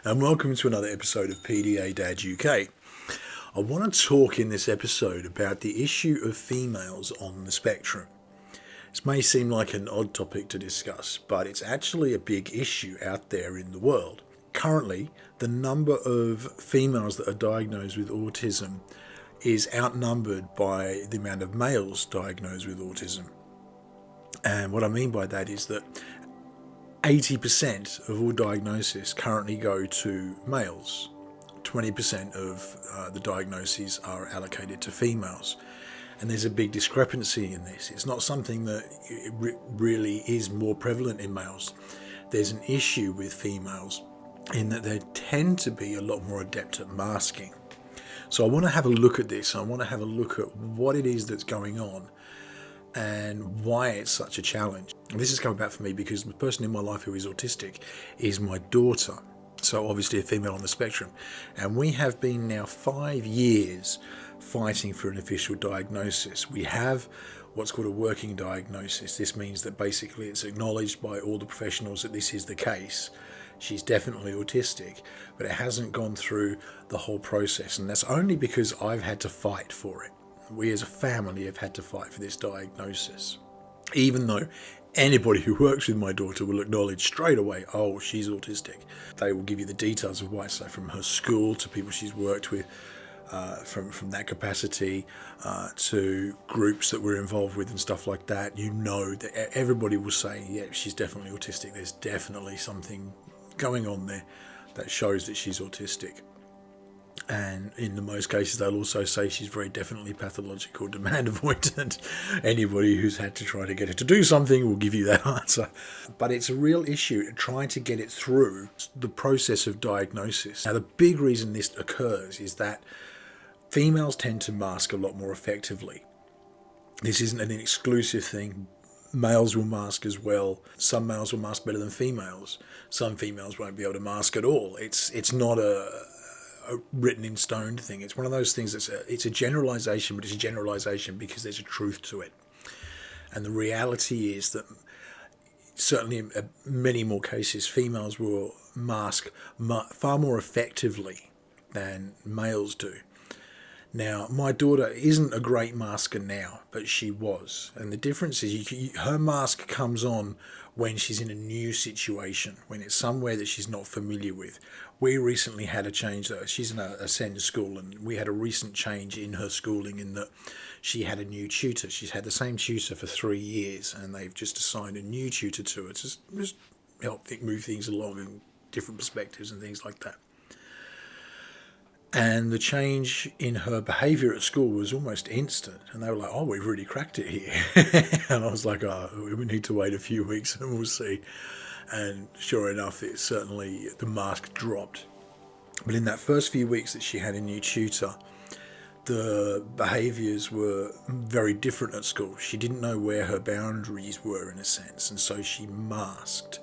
and welcome to another episode of PDA Dad UK. I want to talk in this episode about the issue of females on the spectrum. This may seem like an odd topic to discuss, but it's actually a big issue out there in the world. Currently, the number of females that are diagnosed with autism is outnumbered by the amount of males diagnosed with autism. And what I mean by that is that 80% of all diagnoses currently go to males. 20% of the diagnoses are allocated to females. And there's a big discrepancy in this. It's not something that really is more prevalent in males. There's an issue with females in that they tend to be a lot more adept at masking. So I want to have a look at this. I want to have a look at what it is that's going on and why it's such a challenge. And this has come about for me because the person in my life who is autistic is my daughter. So obviously a female on the spectrum. And we have been now 5 years fighting for an official diagnosis. We have what's called a working diagnosis. This means that basically it's acknowledged by all the professionals that this is the case. She's definitely autistic, but it hasn't gone through the whole process. And that's only because I've had to fight for it. We as a family have had to fight for this diagnosis. Even though anybody who works with my daughter will acknowledge straight away, oh, she's autistic. They will give you the details of why. So from her school to people she's worked with, from that capacity to groups that we're involved with and stuff like that, you know that everybody will say, yeah, she's definitely autistic. There's definitely something going on there that shows that she's autistic. And in the most cases, they'll also say she's very definitely pathological demand avoidant. Anybody who's had to try to get her to do something will give you that answer. But it's a real issue trying to get it through the process of diagnosis. Now, the big reason this occurs is that females tend to mask a lot more effectively. This isn't an exclusive thing. Males will mask as well. Some males will mask better than females. Some females won't be able to mask at all. It's not a written in stone thing. It's one of those things it's a generalization, but it's a generalization because there's a truth to it. And the reality is that certainly in many more cases, females will mask far more effectively than males do. Now, my daughter isn't a great masker now, but she was. And the difference is her mask comes on when she's in a new situation, when it's somewhere that she's not familiar with. We recently had a change. She's in a SEND school, and we had a recent change in her schooling in that she had a new tutor. She's had the same tutor for 3 years, and they've just assigned a new tutor to her to just help move things along in different perspectives and things like that. And the change in her behaviour at school was almost instant. And they were like, oh, we've really cracked it here. And I was like, oh, we need to wait a few weeks and we'll see. And sure enough, the mask dropped. But in that first few weeks that she had a new tutor, the behaviours were very different at school. She didn't know where her boundaries were, in a sense. And so she masked.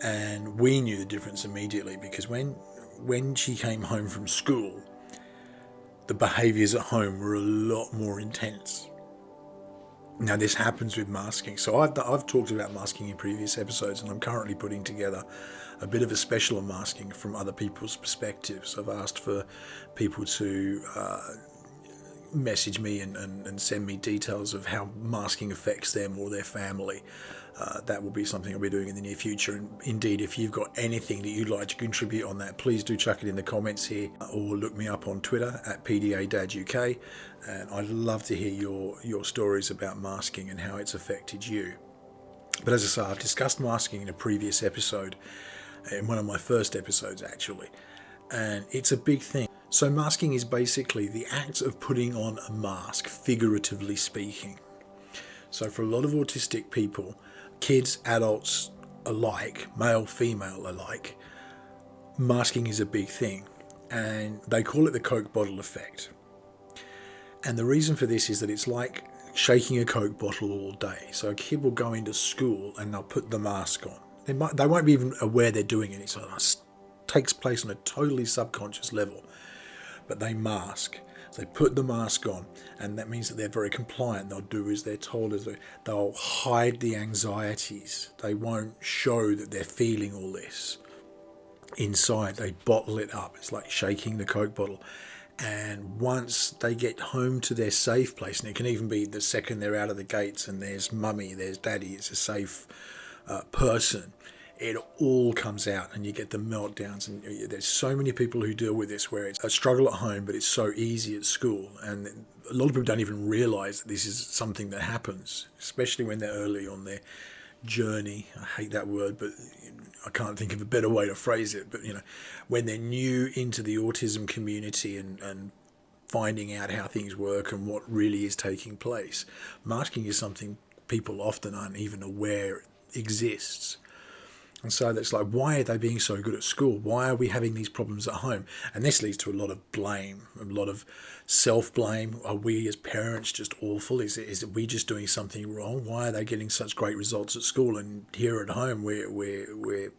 And we knew the difference immediately because when she came home from school, the behaviours at home were a lot more intense. Now, this happens with masking. So I've talked about masking in previous episodes, and I'm currently putting together a bit of a special on masking from other people's perspectives. I've asked for people to message me and send me details of how masking affects them or their family. That will be something I'll be doing in the near future. And indeed, if you've got anything that you'd like to contribute on that, please do chuck it in the comments here, or look me up on Twitter at PDA Dad UK. And I'd love to hear your stories about masking and how it's affected you. But as I say, I've discussed masking in a previous episode, in one of my first episodes actually, and it's a big thing. So masking is basically the act of putting on a mask, figuratively speaking. So for a lot of autistic people, kids, adults alike, male, female alike, masking is a big thing. And they call it the Coke bottle effect. And the reason for this is that it's like shaking a Coke bottle all day. So a kid will go into school and they'll put the mask on. They won't be even aware they're doing it. It takes place on a totally subconscious level. But they mask. So they put the mask on, and that means that they're very compliant. They'll do as they're told. They'll hide the anxieties. They won't show that they're feeling all this. inside. They bottle it up. It's like shaking the Coke bottle. And once they get home to their safe place, and it can even be the second they're out of the gates and there's mummy, there's daddy, it's a safe person, it all comes out and you get the meltdowns. And there's so many people who deal with this where it's a struggle at home, but it's so easy at school. And a lot of people don't even realise that this is something that happens, especially when they're early on their journey. I hate that word, but I can't think of a better way to phrase it. But when they're new into the autism community and finding out how things work and what really is taking place, masking is something people often aren't even aware exists. And so that's like, why are they being so good at school? Why are we having these problems at home? And this leads to a lot of blame, a lot of self-blame. Are we as parents just awful? Is it we just doing something wrong? Why are they getting such great results at school, and here at home we're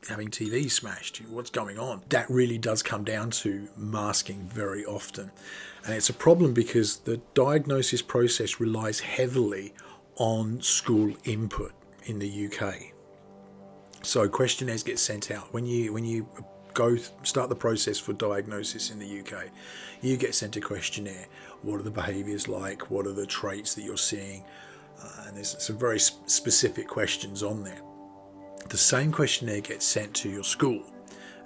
having TV smashed? What's going on? That really does come down to masking very often. And it's a problem because the diagnosis process relies heavily on school input in the UK. So questionnaires get sent out. When you go start the process for diagnosis in the UK, you get sent a questionnaire. What are the behaviours like? What are the traits that you're seeing? And there's some very specific questions on there. The same questionnaire gets sent to your school,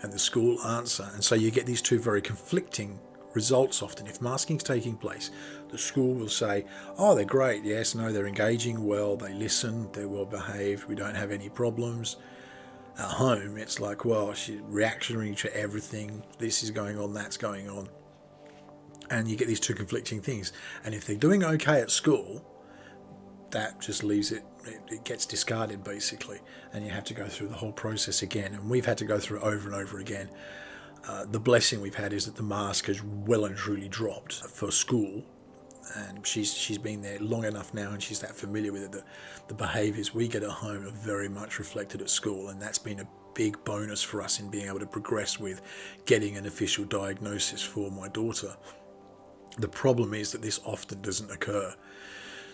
and the school answer. And so you get these two very conflicting results often. If masking's taking place, the school will say, oh, they're great, yes, no, they're engaging well, they listen, they're well behaved, we don't have any problems. At home, it's like, well, she's reactionary to everything. This is going on, that's going on. And you get these two conflicting things. And if they're doing okay at school, that just leaves it gets discarded, basically. And you have to go through the whole process again. And we've had to go through it over and over again. The blessing we've had is that the mask has well and truly dropped for school. And she's been there long enough now, and she's that familiar with it that the behaviours we get at home are very much reflected at school, and that's been a big bonus for us in being able to progress with getting an official diagnosis for my daughter. The problem is that this often doesn't occur.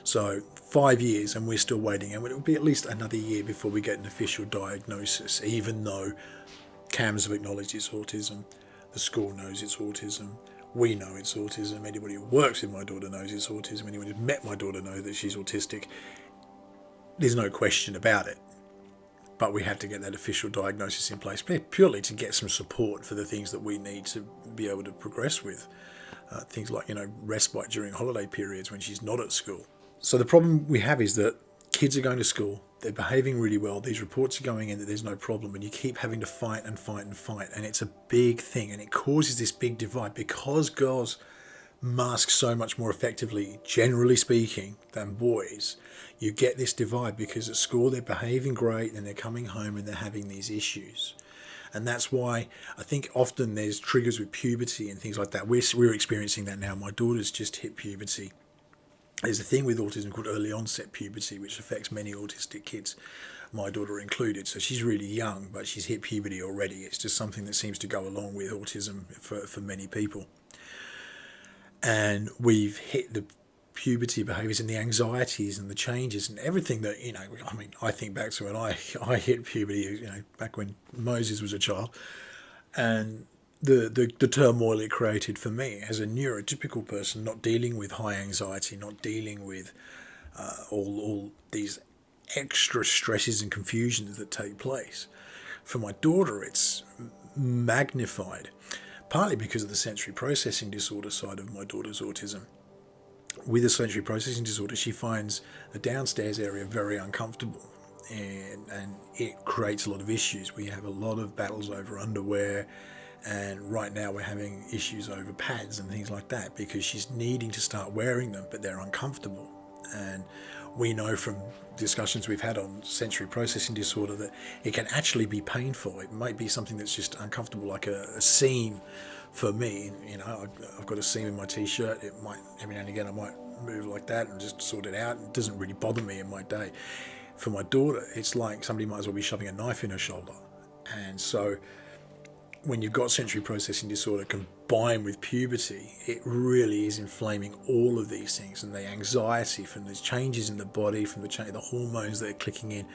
So 5 years and we're still waiting, and it will be at least another year before we get an official diagnosis, even though CAMS have acknowledged it's autism, the school knows it's autism, we know it's autism, anybody who works with my daughter knows it's autism, anyone who's met my daughter knows that she's autistic. There's no question about it. But we have to get that official diagnosis in place, purely to get some support for the things that we need to be able to progress with. Things like, respite during holiday periods when she's not at school. So the problem we have is that kids are going to school, they're behaving really well, these reports are going in that there's no problem, and you keep having to fight and fight and fight, and it's a big thing, and it causes this big divide because girls mask so much more effectively, generally speaking, than boys. You get this divide because at school they're behaving great and they're coming home and they're having these issues. And that's why I think often there's triggers with puberty and things like that. We're experiencing that now. My daughter's just hit puberty. There's a thing with autism called early onset puberty, which affects many autistic kids, my daughter included. So she's really young, but she's hit puberty already. It's just something that seems to go along with autism for many people. And we've hit the puberty behaviours and the anxieties and the changes and everything that, I think back to when I hit puberty, back when Moses was a child, and the turmoil it created for me as a neurotypical person, not dealing with high anxiety, not dealing with all these extra stresses and confusions that take place. For my daughter, it's magnified, partly because of the sensory processing disorder side of my daughter's autism. With a sensory processing disorder, she finds the downstairs area very uncomfortable, and it creates a lot of issues. We have a lot of battles over underwear, and right now we're having issues over pads and things like that because she's needing to start wearing them, but they're uncomfortable. And we know from discussions we've had on sensory processing disorder that it can actually be painful. It might be something that's just uncomfortable, like a seam. For me, I've got a seam in my t-shirt. It might, every now and again, I might move like that and just sort it out. It doesn't really bother me in my day. For my daughter, it's like somebody might as well be shoving a knife in her shoulder. And so when you've got sensory processing disorder combined with puberty, it really is inflaming all of these things, and the anxiety from these changes in the body, from the hormones that are clicking in,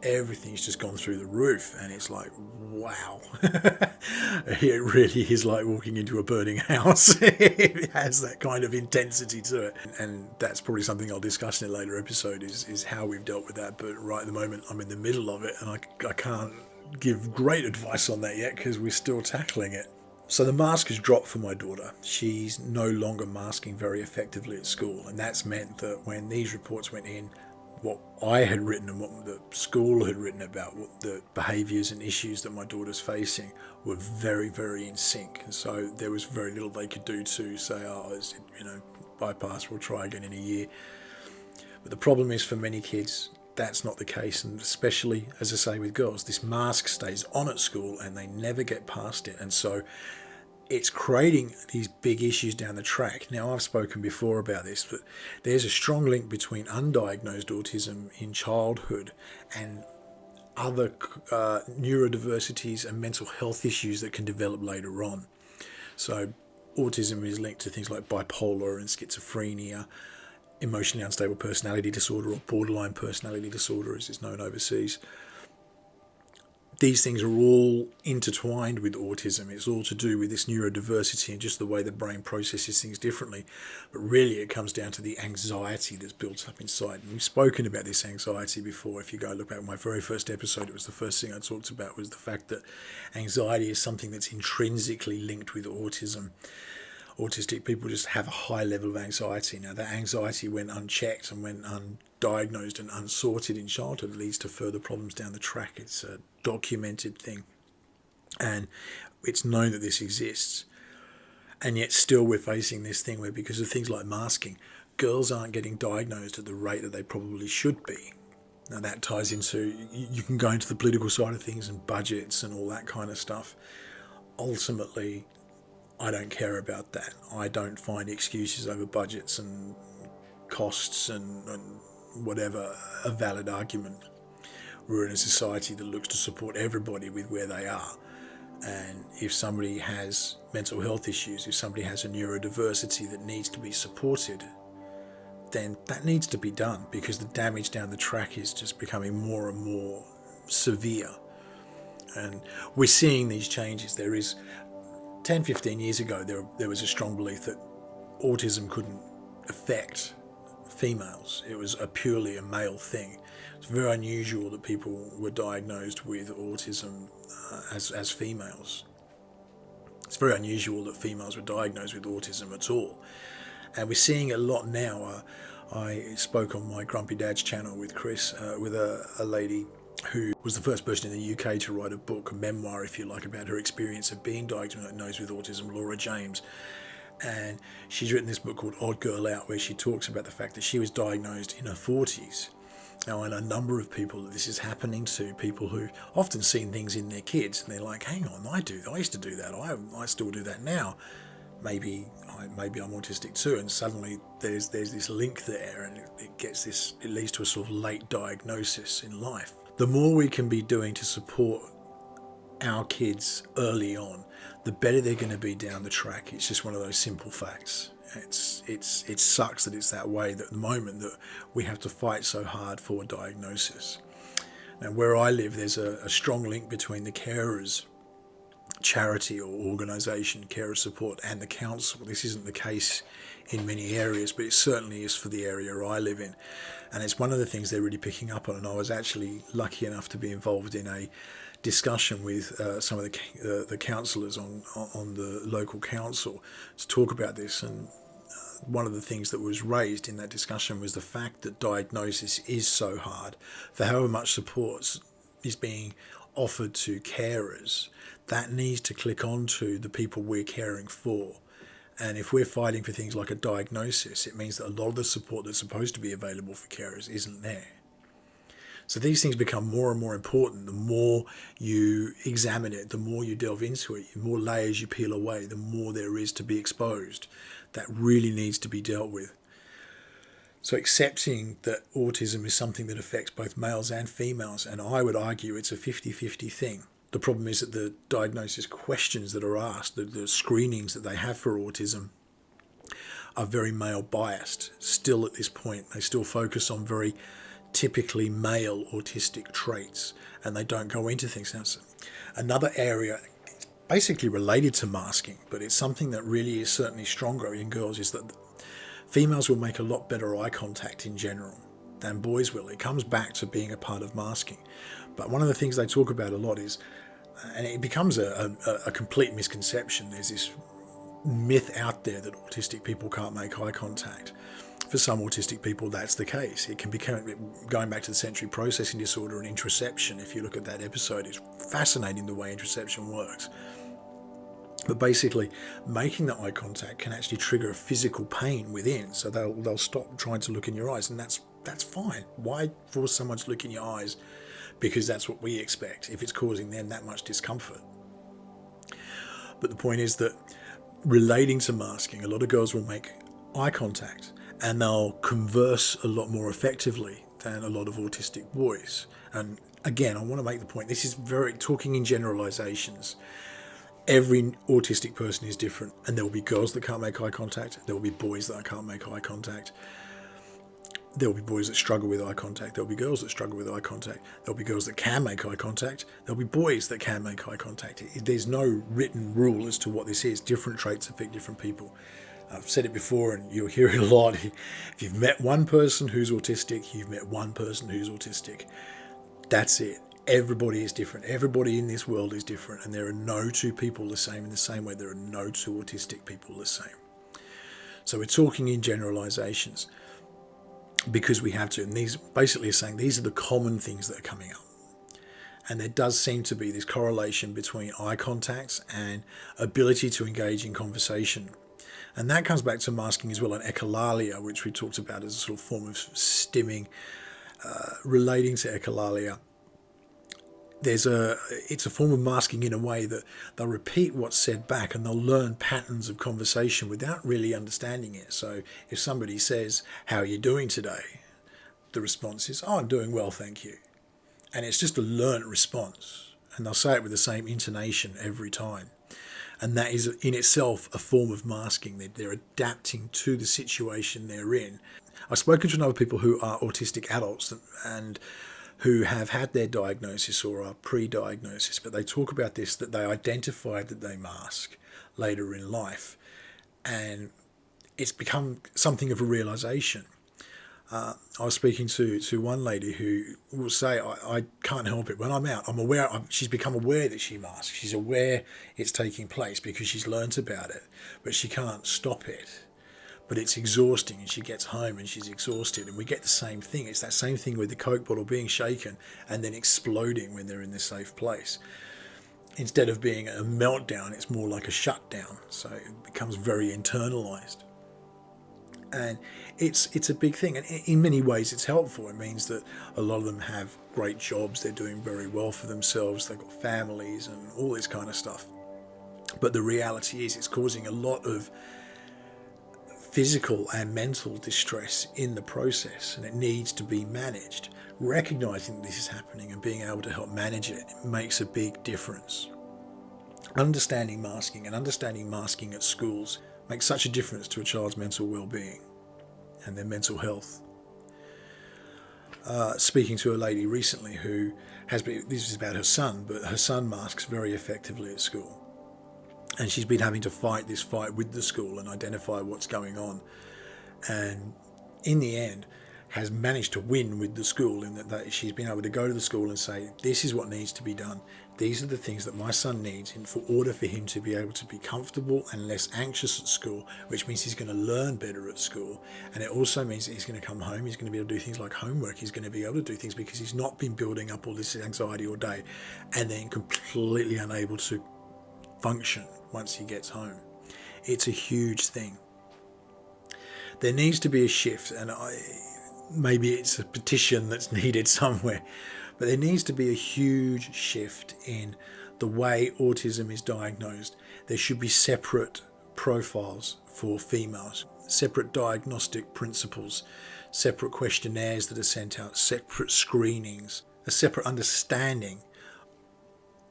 everything's just gone through the roof. And it's like, wow. It really is like walking into a burning house. It has that kind of intensity to it, and that's probably something I'll discuss in a later episode, is how we've dealt with that. But right at the moment I'm in the middle of it, and I can't give great advice on that yet because we're still tackling it. So the mask has dropped for my daughter. She's no longer masking very effectively at school, and that's meant that when these reports went in, what I had written and what the school had written about what the behaviours and issues that my daughter's facing were very, very in sync. And so there was very little they could do to say, oh, bypass, we'll try again in a year. But the problem is, for many kids, that's not the case, and especially, as I say, with girls, this mask stays on at school and they never get past it, and so it's creating these big issues down the track. Now, I've spoken before about this, but there's a strong link between undiagnosed autism in childhood and other neurodiversities and mental health issues that can develop later on. So autism is linked to things like bipolar and schizophrenia, emotionally unstable personality disorder, or borderline personality disorder as it's known overseas. These things are all intertwined with autism. It's all to do with this neurodiversity and just the way the brain processes things differently. But really it comes down to the anxiety that's built up inside. And we've spoken about this anxiety before. If you go look back at my very first episode, it was the first thing I talked about, was the fact that anxiety is something that's intrinsically linked with autism. Autistic people just have a high level of anxiety. Now, that anxiety, when unchecked and when undiagnosed and unsorted in childhood, leads to further problems down the track. It's a documented thing, and it's known that this exists. And yet still we're facing this thing where, because of things like masking, girls aren't getting diagnosed at the rate that they probably should be. Now, that ties into, you can go into the political side of things and budgets and all that kind of stuff. Ultimately, I don't care about that. I don't find excuses over budgets and costs and whatever a valid argument. We're in a society that looks to support everybody with where they are. And if somebody has mental health issues, if somebody has a neurodiversity that needs to be supported, then that needs to be done, because the damage down the track is just becoming more and more severe. And we're seeing these changes. There is 10, 15 years ago, there was a strong belief that autism couldn't affect females. It was purely a male thing. It's very unusual that people were diagnosed with autism as females. It's very unusual that females were diagnosed with autism at all. And we're seeing a lot now. I spoke on my Grumpy Dad's channel with Chris, with a lady who was the first person in the UK to write a book, a memoir, if you like, about her experience of being diagnosed with autism, Laura James. And she's written this book called Odd Girl Out, where she talks about the fact that she was diagnosed in her 40s. Now, I know a number of people that this is happening to, people who often seen things in their kids, and they're like, hang on, I used to do that. I still do that now. Maybe I'm autistic too. And suddenly there's this link there, and it leads to a sort of late diagnosis in life. The more we can be doing to support our kids early on, the better they're going to be down the track. It's just one of those simple facts. It sucks that it's that way, that at the moment that we have to fight so hard for diagnosis. Now, where I live, there's a strong link between the carers charity or organisation, carer support, and the council. This isn't the case in many areas, but it certainly is for the area I live in. And it's one of the things they're really picking up on. And I was actually lucky enough to be involved in a discussion with some of the councillors on the local council to talk about this. And one of the things that was raised in that discussion was the fact that diagnosis is so hard. For however much support is being offered to carers, that needs to click onto the people we're caring for. And if we're fighting for things like a diagnosis, it means that a lot of the support that's supposed to be available for carers isn't there. So these things become more and more important. The more you examine it, the more you delve into it, the more layers you peel away, the more there is to be exposed. That really needs to be dealt with. So accepting that autism is something that affects both males and females, and I would argue it's a 50-50 thing. The problem is that the diagnosis questions that are asked, the screenings that they have for autism, are very male biased. Still at this point, they still focus on very typically male autistic traits, and they don't go into things else. Another area basically related to masking, but it's something that really is certainly stronger in girls, is that females will make a lot better eye contact in general than boys will. It comes back to being a part of masking. But one of the things they talk about a lot is, and it becomes a complete misconception, there's this myth out there that autistic people can't make eye contact. For some autistic people, that's the case. It can become, going back to the sensory processing disorder and interoception, if you look at that episode, it's fascinating the way interoception works. But basically, making that eye contact can actually trigger a physical pain within, so they'll stop trying to look in your eyes, and that's fine. Why force someone to look in your eyes? Because that's what we expect, if it's causing them that much discomfort. But the point is that relating to masking, a lot of girls will make eye contact and they'll converse a lot more effectively than a lot of autistic boys. And again, I want to make the point, this is very talking in generalizations. Every autistic person is different, and there will be girls that can't make eye contact, there will be boys that can't make eye contact, there will be boys that struggle with eye contact, there will be girls that struggle with eye contact, there will be girls that can make eye contact, there will be boys that can make eye contact. There's no written rule as to what this is. Different traits affect different people. I've said it before, and you'll hear it a lot. If you've met one person who's autistic, you've met one person who's autistic. That's it. Everybody is different. Everybody in this world is different, and there are no two people the same in the same way there are no two autistic people the same. So we're talking in generalizations because we have to, and these basically are saying these are the common things that are coming up. And there does seem to be this correlation between eye contacts and ability to engage in conversation. And that comes back to masking as well, and echolalia, which we talked about as a sort of form of stimming. Relating to echolalia, it's a form of masking in a way that they'll repeat what's said back, and they'll learn patterns of conversation without really understanding it. So if somebody says, "How are you doing today?" the response is, "Oh, I'm doing well, thank you." And it's just a learnt response, and they'll say it with the same intonation every time. And that is in itself a form of masking. They're adapting to the situation they're in. I've spoken to other people who are autistic adults and who have had their diagnosis or are pre-diagnosis, but they talk about this, that they identified that they mask later in life, and it's become something of a realization. I was speaking to one lady who will say, I can't help it. When I'm out, I'm aware, she's become aware that she masks. She's aware it's taking place because she's learnt about it, but she can't stop it. But it's exhausting, and she gets home and she's exhausted, and we get the same thing. It's that same thing with the Coke bottle being shaken and then exploding when they're in this safe place. Instead of being a meltdown, it's more like a shutdown. So it becomes very internalized. And it's a big thing, and in many ways it's helpful. It means that a lot of them have great jobs, they're doing very well for themselves, they've got families and all this kind of stuff. But the reality is it's causing a lot of physical and mental distress in the process, and it needs to be managed. Recognizing this is happening and being able to help manage it makes a big difference. Understanding masking at schools makes such a difference to a child's mental well-being and their mental health. Speaking to a lady recently who has been, this is about her son, but her son masks very effectively at school. And she's been having to fight this fight with the school and identify what's going on. And in the end, has managed to win with the school in that she's been able to go to the school and say, this is what needs to be done. These are the things that my son needs in order for him to be able to be comfortable and less anxious at school, which means he's going to learn better at school. And it also means that he's going to come home, he's going to be able to do things like homework, he's going to be able to do things because he's not been building up all this anxiety all day and then completely unable to function once he gets home. It's a huge thing. There needs to be a shift, and maybe it's a petition that's needed somewhere, but there needs to be a huge shift in the way autism is diagnosed. There should be separate profiles for females, separate diagnostic principles, separate questionnaires that are sent out, separate screenings, a separate understanding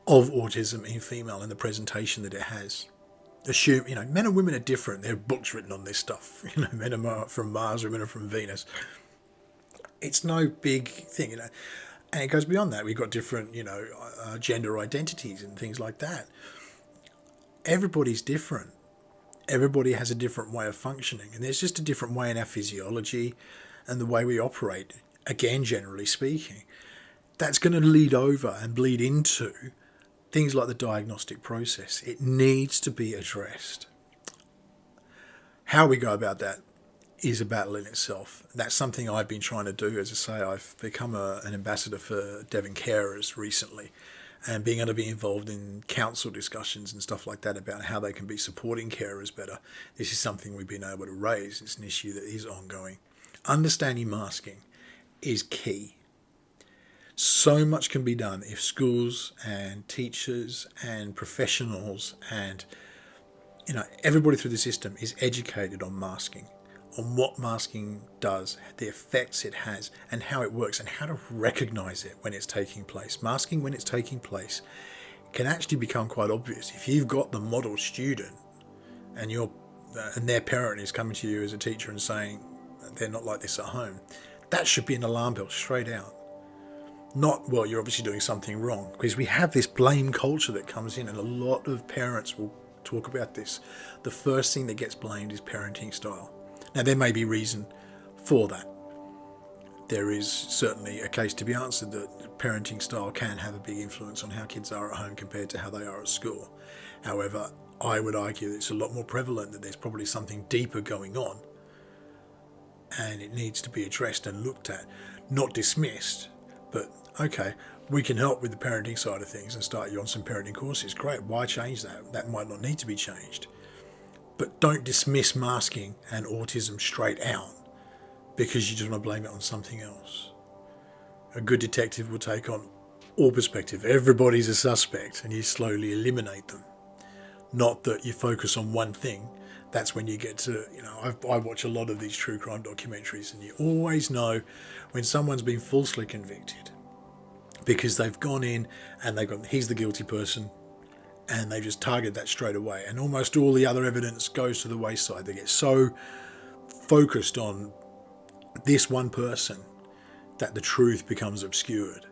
of autism in female and the presentation that it has. Assume, men and women are different. There are books written on this stuff. Men are from Mars, women are from Venus. It's no big thing, And it goes beyond that. We've got different, gender identities and things like that. Everybody's different. Everybody has a different way of functioning. And there's just a different way in our physiology and the way we operate, again, generally speaking. That's going to lead over and bleed into things like the diagnostic process. It needs to be addressed. How we go about that is a battle in itself. That's something I've been trying to do. As I say, I've become an ambassador for Devon Carers recently, and being able to be involved in council discussions and stuff like that about how they can be supporting carers better. This is something we've been able to raise. It's an issue that is ongoing. Understanding masking is key. So much can be done if schools and teachers and professionals and everybody through the system is educated on masking, on what masking does, the effects it has, and how it works, and how to recognize it when it's taking place. Masking when it's taking place can actually become quite obvious. If you've got the model student and their parent is coming to you as a teacher and saying they're not like this at home, that should be an alarm bell straight out. Not, well, you're obviously doing something wrong, because we have this blame culture that comes in, and a lot of parents will talk about this. The first thing that gets blamed is parenting style. Now, there may be reason for that. There is certainly a case to be answered that parenting style can have a big influence on how kids are at home compared to how they are at school. However, I would argue that it's a lot more prevalent, that there's probably something deeper going on, and it needs to be addressed and looked at, not dismissed. But okay, we can help with the parenting side of things and start you on some parenting courses. Great, why change that? That might not need to be changed. But don't dismiss masking and autism straight out because you just want to blame it on something else. A good detective will take on all perspective. Everybody's a suspect, and you slowly eliminate them. Not that you focus on one thing. That's when you get to, I watch a lot of these true crime documentaries, and you always know when someone's been falsely convicted because they've gone in and they've gone, he's the guilty person, and they just target that straight away. And almost all the other evidence goes to the wayside. They get so focused on this one person that the truth becomes obscured.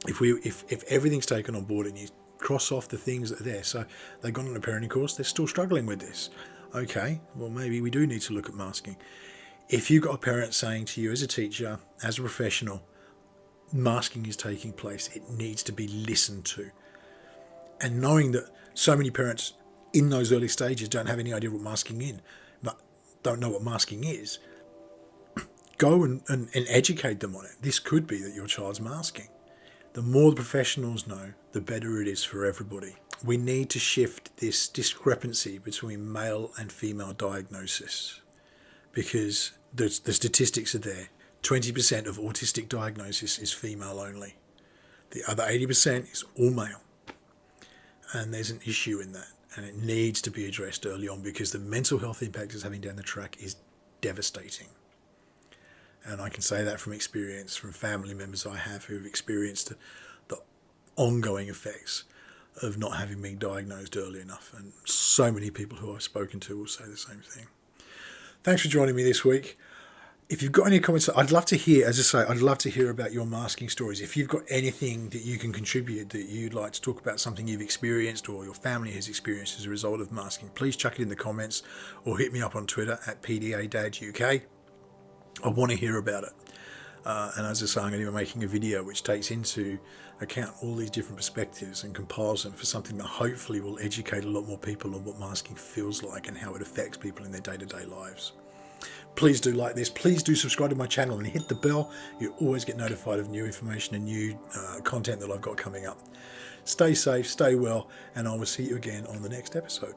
If everything's taken on board and you cross off the things that are there, so they've gone on a parenting course, they're still struggling with this. Okay, well, maybe we do need to look at masking. If you've got a parent saying to you as a teacher, as a professional, masking is taking place, it needs to be listened to. And knowing that so many parents in those early stages don't have any idea what masking is, but don't know what masking is, go and educate them on it. This could be that your child's masking. The more the professionals know, the better it is for everybody. We need to shift this discrepancy between male and female diagnosis, because the statistics are there. 20% of autistic diagnosis is female only. The other 80% is all male. And there's an issue in that, and it needs to be addressed early on, because the mental health impact it's having down the track is devastating. And I can say that from experience, from family members I have who've experienced the ongoing effects of not having been diagnosed early enough. And so many people who I've spoken to will say the same thing. Thanks for joining me this week. If you've got any comments, I'd love to hear, as I say, I'd love to hear about your masking stories. If you've got anything that you can contribute, that you'd like to talk about, something you've experienced or your family has experienced as a result of masking, please chuck it in the comments or hit me up on Twitter at PDADadUK. I want to hear about it. And as I say, I'm going to be making a video which takes into account all these different perspectives and compiles them for something that hopefully will educate a lot more people on what masking feels like and how it affects people in their day-to-day lives. Please do like this. Please do subscribe to my channel and hit the bell. You always get notified of new information and new content that I've got coming up. Stay safe, stay well, and I will see you again on the next episode.